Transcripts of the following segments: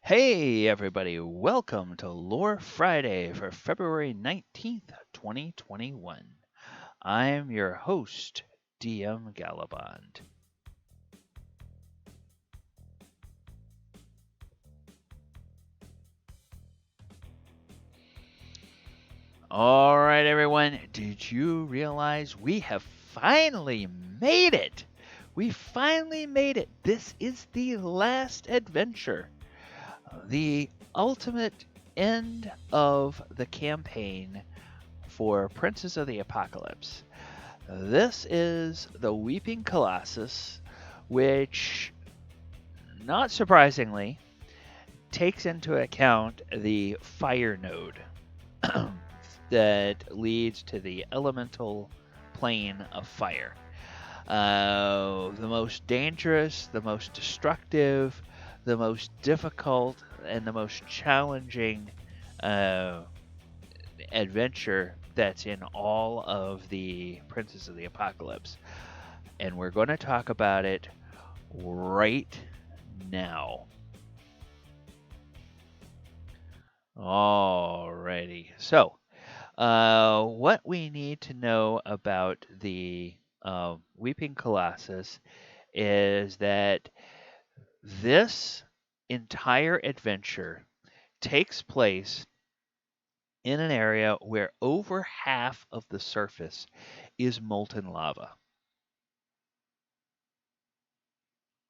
Hey everybody, welcome to Lore Friday for February 19th, 2021. I'm your host, DM Galabond. Alright everyone, did you realize we have finally made it? We finally made it. This is the last adventure. The ultimate end of the campaign for Princes of the Apocalypse. This is the Weeping Colossus, which, not surprisingly, takes into account the fire node that leads to the elemental plane of fire. The most dangerous, the most destructive, the most difficult, and the most challenging uh, adventure that's in all of the Princes of the Apocalypse. And we're going to talk about it right now. Alrighty. So, what we need to know about the Weeping Colossus is that this entire adventure takes place in an area where over half of the surface is molten lava.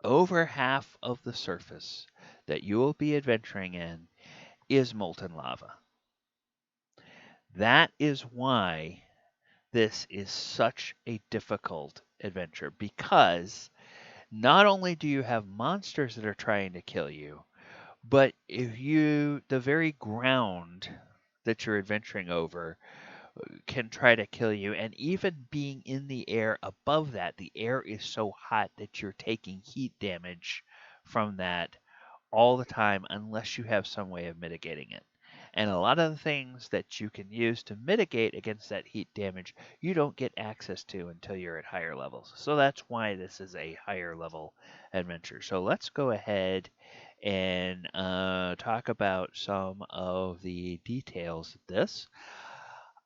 Over half of the surface that you will be adventuring in is molten lava. That is why this is such a difficult adventure, because not only do you have monsters that are trying to kill you, but the very ground that you're adventuring over can try to kill you. And even being in the air above that, the air is so hot that you're taking heat damage from that all the time unless you have some way of mitigating it. And a lot of the things that you can use to mitigate against that heat damage, you don't get access to until you're at higher levels. So that's why this is a higher level adventure. So let's go ahead and talk about some of the details of this.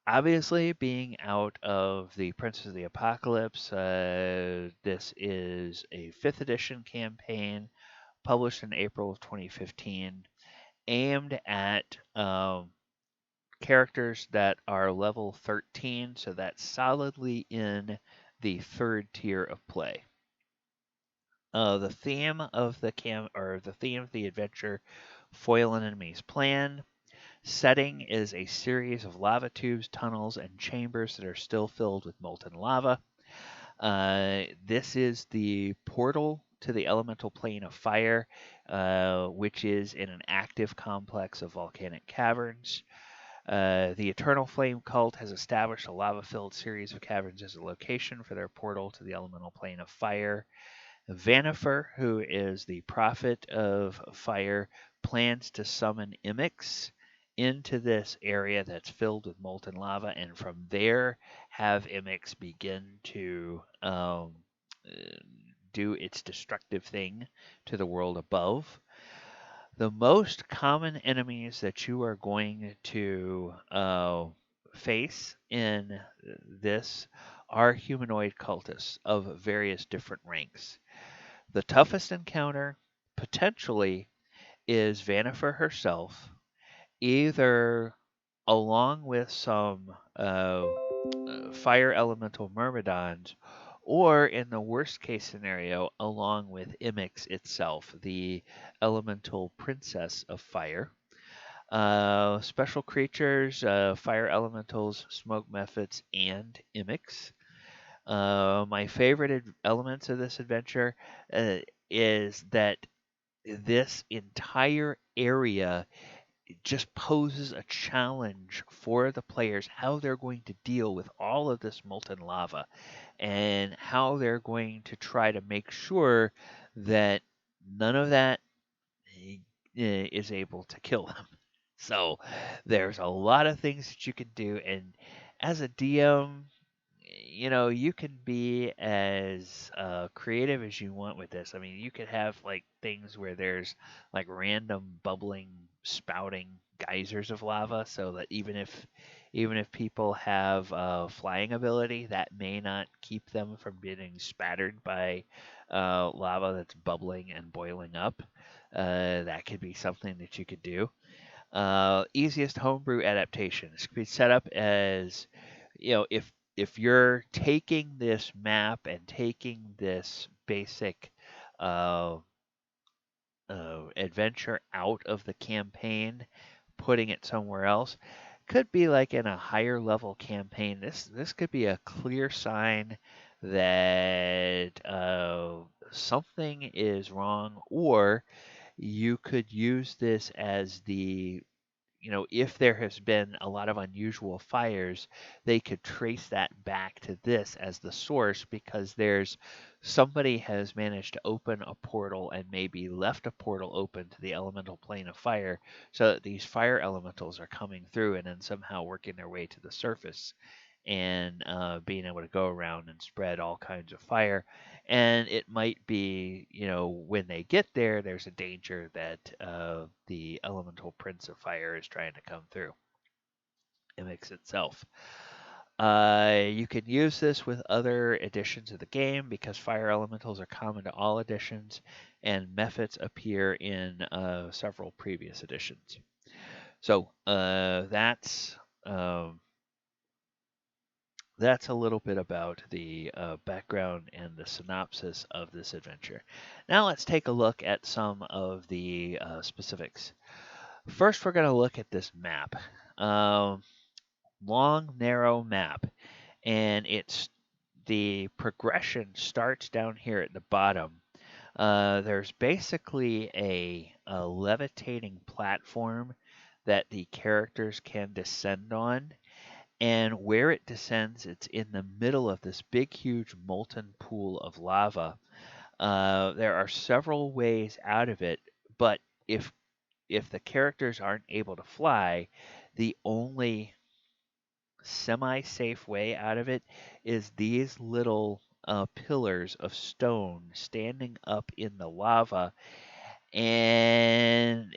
Obviously, being out of the Princes of the Apocalypse, this is a 5th edition campaign published in April of 2015, aimed at characters that are level 13, so that's solidly in the third tier of play. The theme of the theme of the adventure, foil an enemy's plan. Setting is a series of lava tubes, tunnels, and chambers that are still filled with molten lava. This is the portal to the elemental plane of fire, which is in an active complex of volcanic caverns. The Eternal Flame Cult has established a lava filled series of caverns as a location for their portal to the elemental plane of fire. Vanifer, who is the prophet of fire, plans to summon Imix into this area that's filled with molten lava, and from there have Imix begin to do its destructive thing to the world above. The most common enemies that you are going to face in this are humanoid cultists of various different ranks. The toughest encounter, potentially, is Vanifer herself, either along with some fire elemental myrmidons, or in the worst case scenario, along with Imix itself, the elemental princess of fire. Special creatures, fire elementals, smoke methods, and Imix. My favorite elements of this adventure is that this entire area just poses a challenge for the players how they're going to deal with all of this molten lava and how they're going to try to make sure that none of that is able to kill them. So there's a lot of things that you can do, and as a DM, you can be as creative as you want with this. I mean, you could have like things where there's like random bubbling, spouting geysers of lava, so that even if people have flying ability, that may not keep them from getting spattered by lava that's bubbling and boiling up. That could be something that you could do. Easiest homebrew adaptations could be set up as, if you're taking this map and taking this basic uh, adventure out of the campaign, putting it somewhere else, could be like in a higher level campaign. This could be a clear sign that something is wrong, or you could use this as if there has been a lot of unusual fires, they could trace that back to this as the source, because there's somebody has managed to open a portal and maybe left a portal open to the elemental plane of fire, so that these fire elementals are coming through and then somehow working their way to the surface and being able to go around and spread all kinds of fire. And it might be, when they get there, there's a danger that the elemental prince of fire is trying to come through and mix itself. You can use this with other editions of the game, because fire elementals are common to all editions, and mephits appear in several previous editions. So that's a little bit about the background and the synopsis of this adventure. Now let's take a look at some of the specifics. First, we're going to look at this map. Um, Long, narrow map, and the progression starts down here at the bottom. There's basically a levitating platform that the characters can descend on, and where it descends, it's in the middle of this big, huge molten pool of lava. There are several ways out of it, but if the characters aren't able to fly, the only semi-safe way out of it is these little pillars of stone standing up in the lava. And,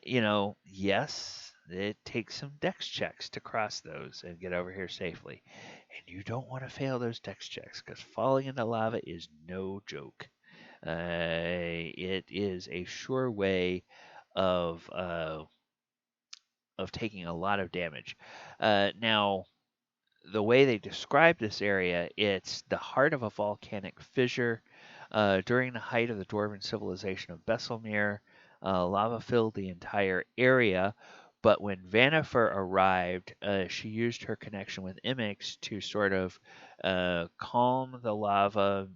yes, it takes some dex checks to cross those and get over here safely. And you don't want to fail those dex checks, because falling into lava is no joke. It is a sure way of taking a lot of damage. Now, the way they describe this area, it's the heart of a volcanic fissure. During the height of the dwarven civilization of Besselmere, lava filled the entire area. But when Vanifer arrived, she used her connection with Imix to sort of calm the lava,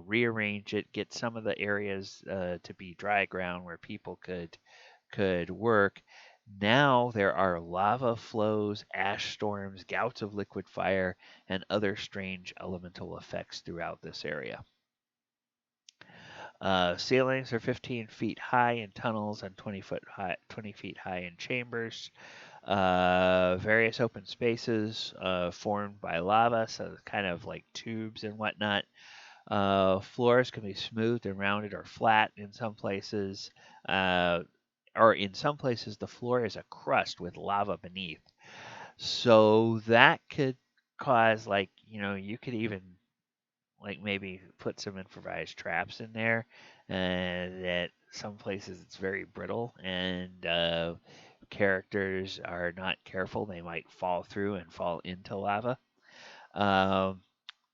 rearrange it, get some of the areas to be dry ground where people could work. Now there are lava flows, ash storms, gouts of liquid fire, and other strange elemental effects throughout this area. Ceilings are 15 feet high in tunnels and 20 feet high in chambers. Various open spaces formed by lava, so kind of like tubes and whatnot. Floors can be smoothed and rounded or flat in some places. Or in some places, the floor is a crust with lava beneath. So that could cause, like, you could even like maybe put some improvised traps in there. That some places it's very brittle, and characters are not careful, they might fall through and fall into lava. Um,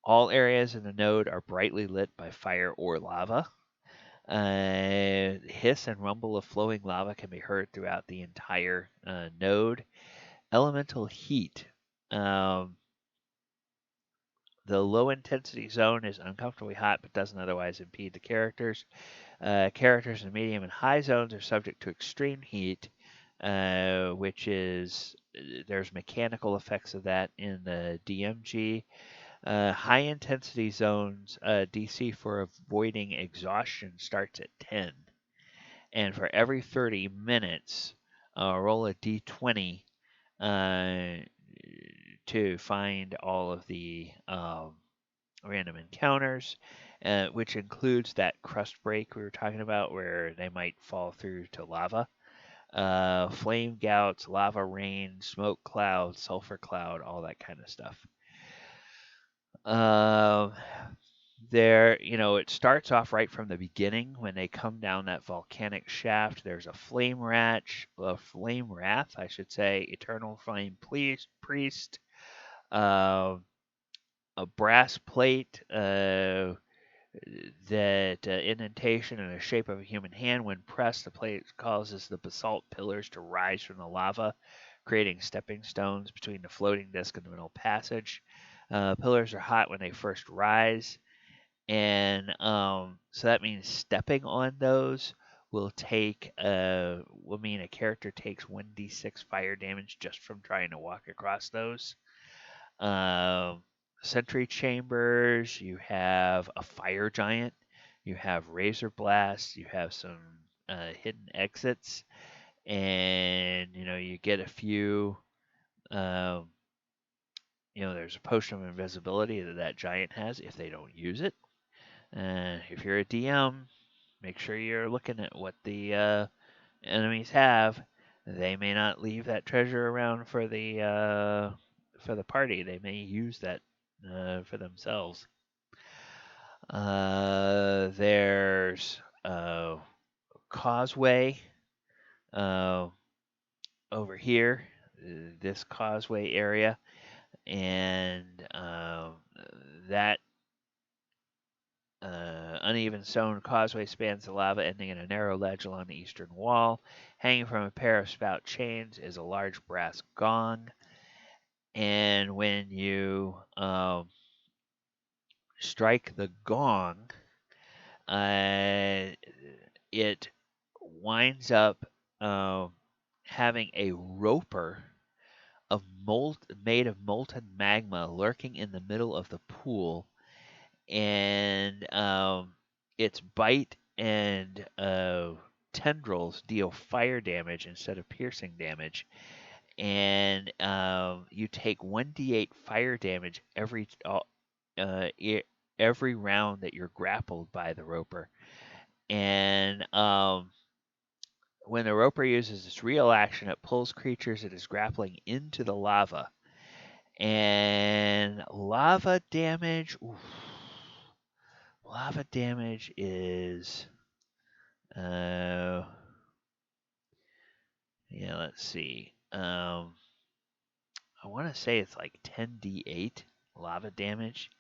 all areas in the node are brightly lit by fire or lava. Hiss and rumble of flowing lava can be heard throughout the entire node. Elemental heat. The low intensity zone is uncomfortably hot but doesn't otherwise impede the characters. Characters in medium and high zones are subject to extreme heat, which is there's mechanical effects of that in the DMG. High intensity zones, DC for avoiding exhaustion starts at 10. And for every 30 minutes, roll a d20 uh, to find all of the random encounters, which includes that crust break we were talking about, where they might fall through to lava. Flame gouts, lava rain, smoke cloud, sulfur cloud, all that kind of stuff. Um, it starts off right from the beginning when they come down that volcanic shaft. There's a flame wrath, I should say, eternal flame priest, uh, a brass plate, that indentation in the shape of a human hand. When pressed, the plate causes the basalt pillars to rise from the lava, creating stepping stones between the floating disk and the middle passage. Pillars are hot when they first rise, and so that means stepping on those will mean a character takes 1d6 fire damage just from trying to walk across those. Um, Sentry chambers, you have a fire giant, you have razor blasts, you have some hidden exits, and you get a few. Um, there's a potion of invisibility that giant has if they don't use it. If you're a DM, make sure you're looking at what the enemies have. They may not leave that treasure around for the party. They may use that for themselves. There's causeway uh, over here, this causeway area, and that uneven stone causeway spans the lava, ending in a narrow ledge along the eastern wall. Hanging from a pair of spout chains is a large brass gong. And when you strike the gong, it winds up having a roper made of molten magma lurking in the middle of the pool, and its bite and tendrils deal fire damage instead of piercing damage, and you take 1d8 fire damage every round that you're grappled by the roper. And when the roper uses its real action, it pulls creatures it is grappling into the lava. And lava damage, lava damage is, let's see. I want to say it's like 10d8 lava damage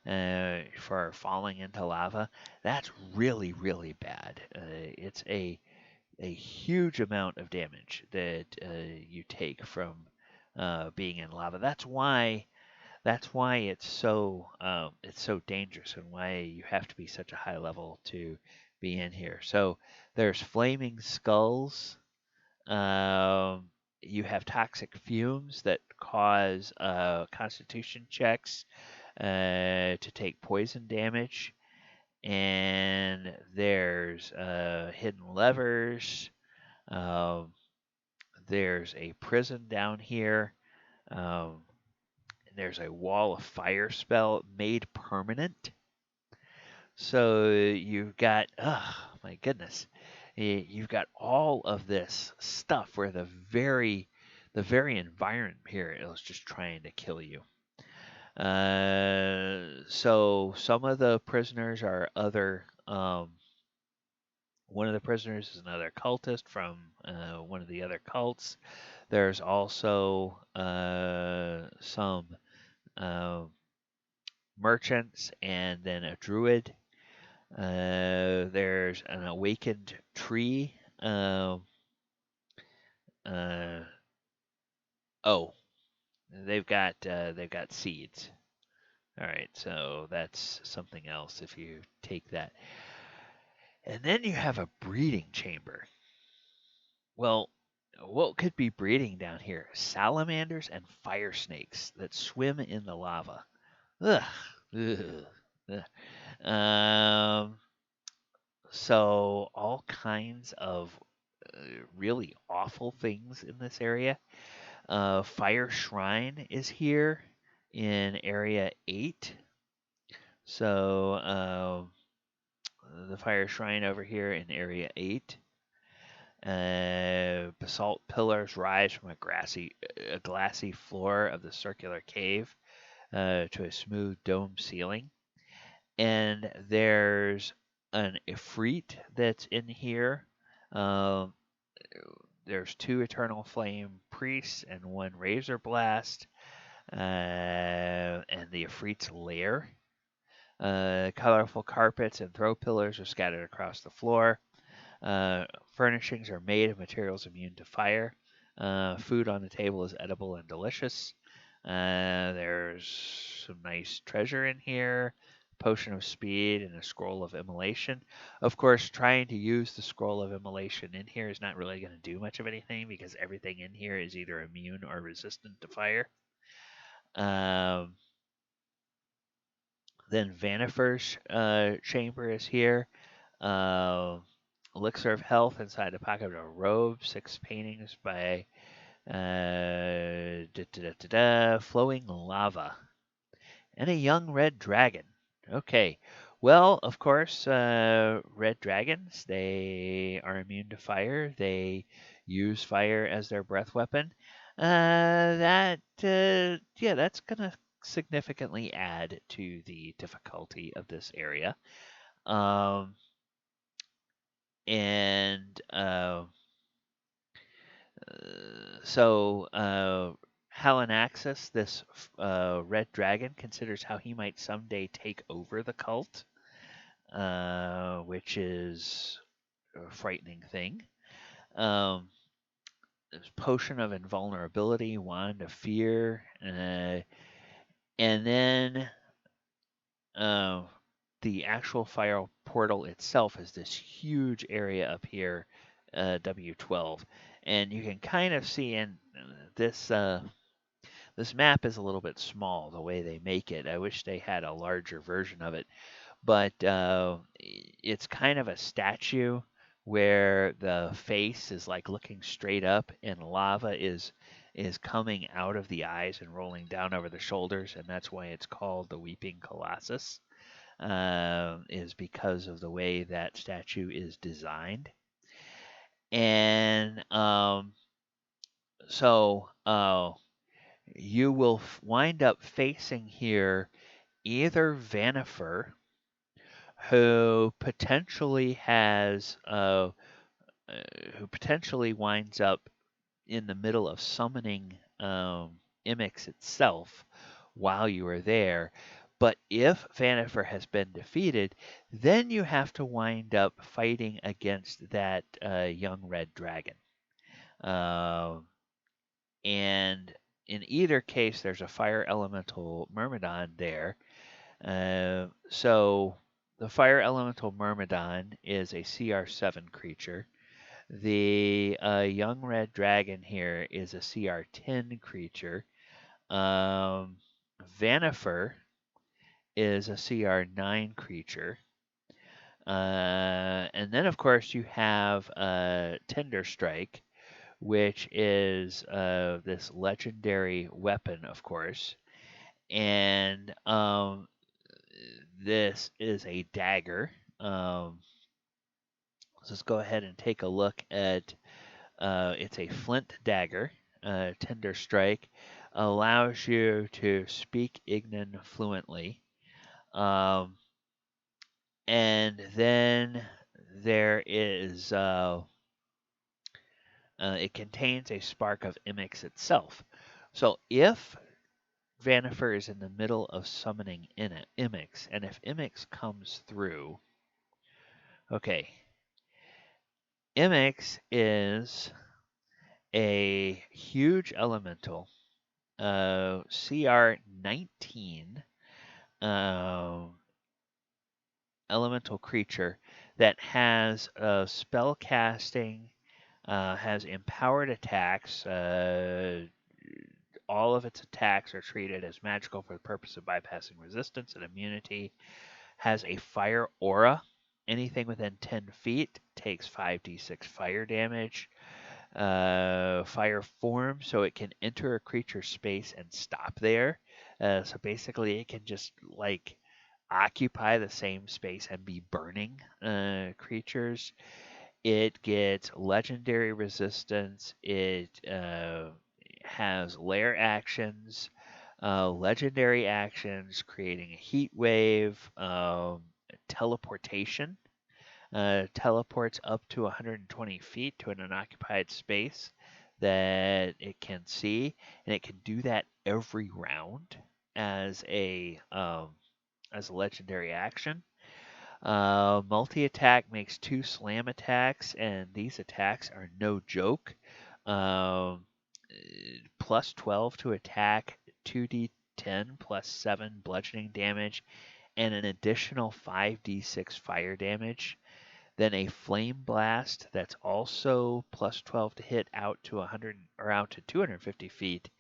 for falling into lava. That's really, really bad. It's a huge amount of damage that you take from being in lava. That's why it's so dangerous, and why you have to be such a high level to be in here. So there's flaming skulls. You have toxic fumes that cause constitution checks to take poison damage. And there's hidden levers. Um, there's a prison down here. There's a wall of fire spell made permanent. So you've got, oh my goodness, you've got all of this stuff where the very environment here is just trying to kill you. So some of the prisoners are other. One of the prisoners is another cultist from one of the other cults. There's also some merchants, and then a druid. There's an awakened tree. Oh, they've got seeds. All right, so that's something else if you take that. And then you have a breeding chamber. Well, what could be breeding down here? Salamanders and fire snakes that swim in the lava. Ugh. Ugh. Ugh. So all kinds of really awful things in this area. Fire Shrine is here in Area 8. So the Fire Shrine over here in Area 8. Basalt pillars rise from a glassy floor of the circular cave to a smooth dome ceiling. And there's an Ifrit that's in here. Um, there's 2 Eternal Flame priests and 1 Razor Blast, and the Ifrit's lair. Colorful carpets and throw pillars are scattered across the floor. Furnishings are made of materials immune to fire. Food on the table is edible and delicious. There's some nice treasure in here, potion of speed, and a scroll of immolation. Of course, trying to use the scroll of immolation in here is not really going to do much of anything because everything in here is either immune or resistant to fire. Then Vanifer's chamber is here. Elixir of health inside the pocket of a robe. 6 paintings by flowing lava. And a young red dragon. Okay. Well, of course, red dragons, they are immune to fire. They use fire as their breath weapon. Yeah, that's going to significantly add to the difficulty of this area. And so Halanaxis, this red dragon, considers how he might someday take over the cult, which is a frightening thing. There's Potion of Invulnerability, Wand of Fear, and then the actual fire portal itself is this huge area up here, W12, and you can kind of see in this. This map is a little bit small the way they make it. I wish they had a larger version of it, but it's kind of a statue where the face is like looking straight up and lava is coming out of the eyes and rolling down over the shoulders, and that's why it's called the Weeping Colossus, is because of the way that statue is designed. And so you will wind up facing here either Vanifer, who potentially winds up in the middle of summoning Imix itself while you are there. But if Vanifer has been defeated, then you have to wind up fighting against that young red dragon. And in either case, there's a fire elemental Myrmidon there. So the fire elemental Myrmidon is a CR7 creature. The young red dragon here is a CR10 creature. Vanifer is a CR9 creature. And then, of course, you have Tender Strike, which is this legendary weapon, of course. And this is a dagger. Let's go ahead and take a look at it's a flint dagger. Tender Strike allows you to speak Ignan fluently. And then there is it contains a spark of Imix itself. So if Vanifer is in the middle of summoning Imix, and if Imix comes through, okay, Imix is a huge elemental, CR19 elemental creature that has spell casting, has empowered attacks. All of its attacks are treated as magical for the purpose of bypassing resistance and immunity. Has a fire aura. Anything within 10 feet takes 5d6 fire damage. fire form, so it can enter a creature's space and stop there. So basically, it can just like occupy the same space and be burning creatures. It gets legendary resistance. It has lair actions, legendary actions, creating a heat wave, teleportation. Teleports up to 120 feet to an unoccupied space that it can see, and it can do that every round as a legendary action. Multi attack makes 2 slam attacks, and these attacks are no joke. Um, plus 12 to attack, 2d10 plus 7 bludgeoning damage, and an additional 5d6 fire damage. Then a flame blast that's also plus 12 to hit out to 100 or out to 250 feet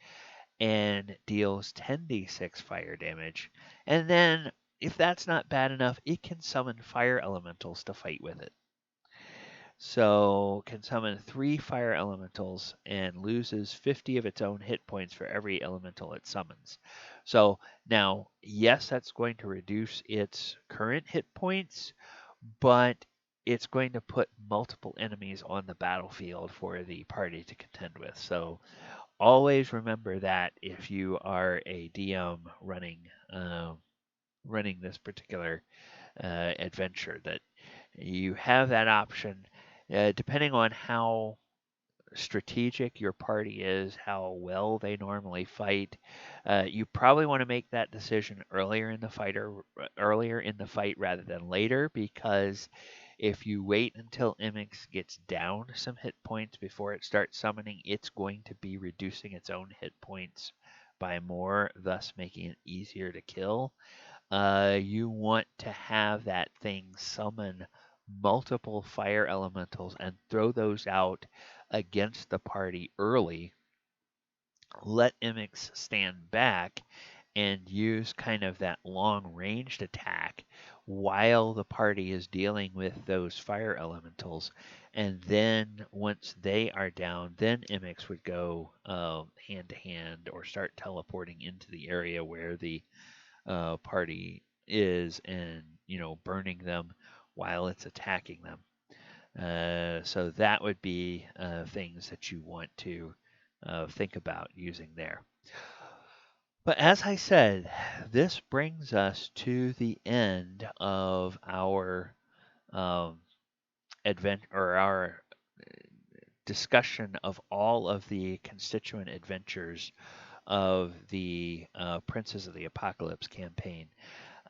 and deals 10d6 fire damage. And then, if that's not bad enough, it can summon fire elementals to fight with it. So, can summon 3 fire elementals and loses 50 of its own hit points for every elemental it summons. So, now, yes, that's going to reduce its current hit points, but it's going to put multiple enemies on the battlefield for the party to contend with. So, always remember that if you are a DM running this particular adventure, that you have that option. Depending on how strategic your party is, how well they normally fight, you probably want to make that decision earlier in the fight rather than later, because if you wait until Imix gets down some hit points before it starts summoning, it's going to be reducing its own hit points by more, thus making it easier to kill. You want to have that thing summon multiple fire elementals and throw those out against the party early. Let Imix stand back and use kind of that long ranged attack while the party is dealing with those fire elementals. And then once they are down, then Imix would go hand to hand or start teleporting into the area where the party is, and burning them while it's attacking them. So that would be things that you want to think about using there. But as I said, this brings us to the end of our advent or our discussion of all of the constituent adventures of the Princes of the Apocalypse campaign.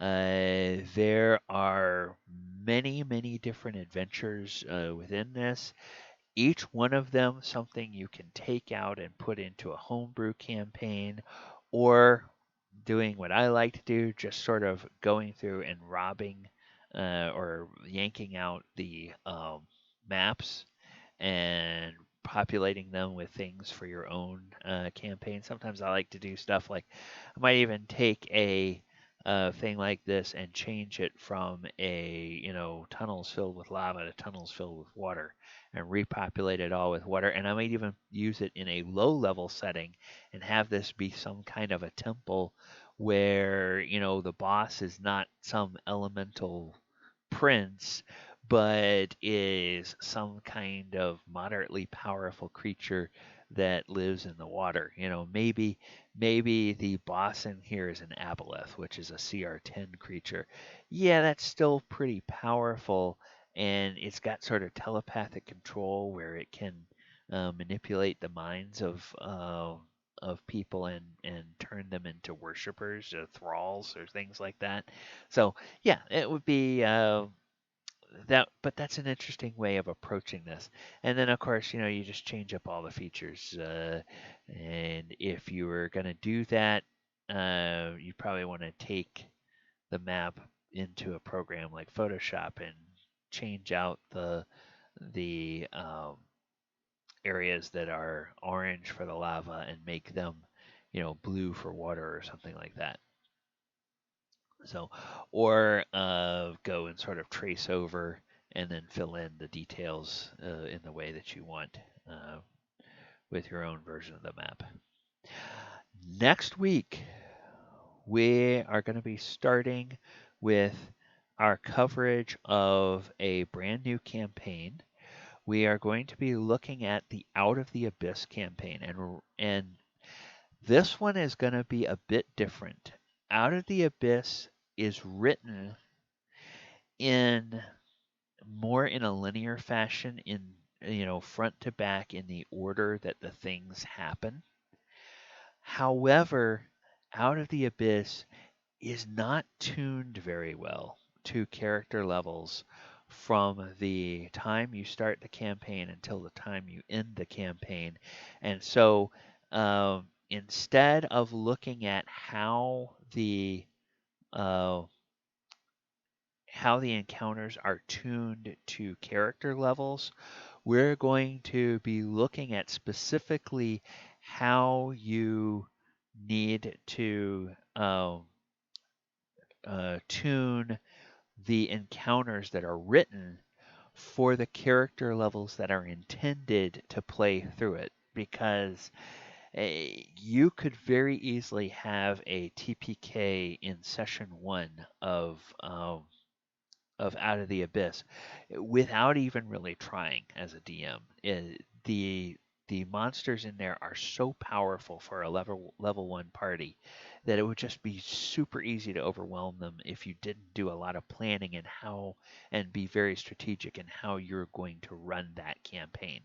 There are many, many different adventures within this. Each one of them something you can take out and put into a homebrew campaign, or doing what I like to do, just sort of going through and robbing or yanking out the maps and populating them with things for your own campaign. Sometimes I like to do stuff like I might even take a thing like this and change it from tunnels filled with lava to tunnels filled with water, and repopulate it all with water. And I might even use it in a low level setting and have this be some kind of a temple where the boss is not some elemental prince, but is some kind of moderately powerful creature that lives in the water. Maybe the boss in here is an aboleth, which is a CR10 creature. Yeah, that's still pretty powerful, and it's got sort of telepathic control where it can manipulate the minds of people and turn them into worshippers or thralls or things like that. So yeah, it would be but that's an interesting way of approaching this. And then of course, you just change up all the features. And if you were going to do that, you probably want to take the map into a program like Photoshop and change out the areas that are orange for the lava and make them, blue for water or something like that. So, or go and sort of trace over and then fill in the details in the way that you want. with your own version of the map. Next week, we are going to be starting with our coverage of a brand new campaign. We are going to be looking at the Out of the Abyss campaign, and this one is going to be a bit different. Out of the Abyss is written in more in a linear fashion, in front to back in the order that the things happen. However, Out of the Abyss is not tuned very well to character levels from the time you start the campaign until the time you end the campaign. And so instead of looking at uh, how the encounters are tuned to character levels, we're going to be looking at specifically how you need to tune the encounters that are written for the character levels that are intended to play through it. Because you could very easily have a TPK in session 1 of Out of the Abyss without even really trying as a DM. The monsters in there are so powerful for a level 1 party that it would just be super easy to overwhelm them if you didn't do a lot of planning and be very strategic in how you're going to run that campaign.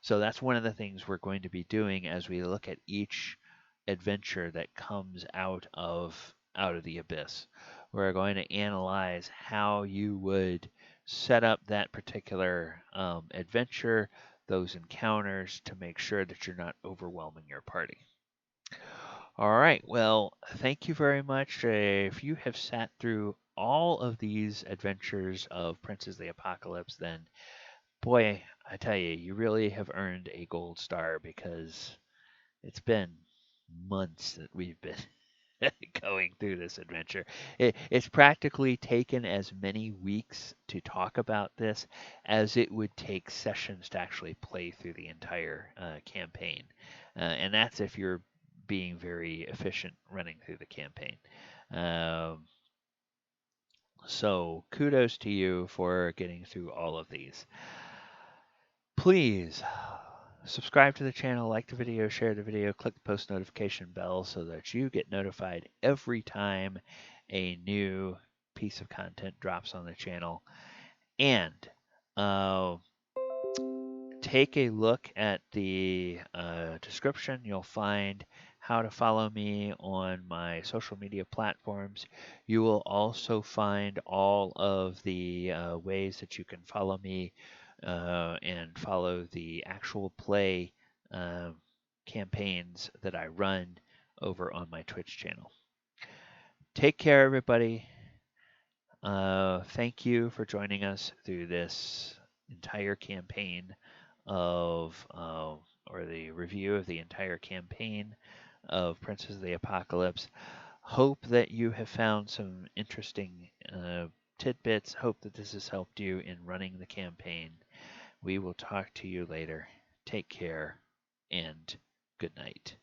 So that's one of the things we're going to be doing as we look at each adventure that comes out of the Abyss. We're going to analyze how you would set up that particular adventure, those encounters, to make sure that you're not overwhelming your party. All right, well, thank you very much. If you have sat through all of these adventures of Princes of the Apocalypse, then boy, I tell you, you really have earned a gold star, because it's been months that we've been going through this adventure. It's practically taken as many weeks to talk about this as it would take sessions to actually play through the entire campaign. And that's if you're being very efficient running through the campaign. Um, so kudos to you for getting through all of these. Please subscribe to the channel, like the video, share the video, click the post notification bell so that you get notified every time a new piece of content drops on the channel. And take a look at the description. You'll find how to follow me on my social media platforms. You will also find all of the ways that you can follow me and follow the actual play campaigns that I run over on my Twitch channel. Take care, everybody. Thank you for joining us through this entire campaign or the review of the entire campaign of Princes of the Apocalypse. Hope that you have found some interesting tidbits. Hope that this has helped you in running the campaign. We will talk to you later. Take care and good night.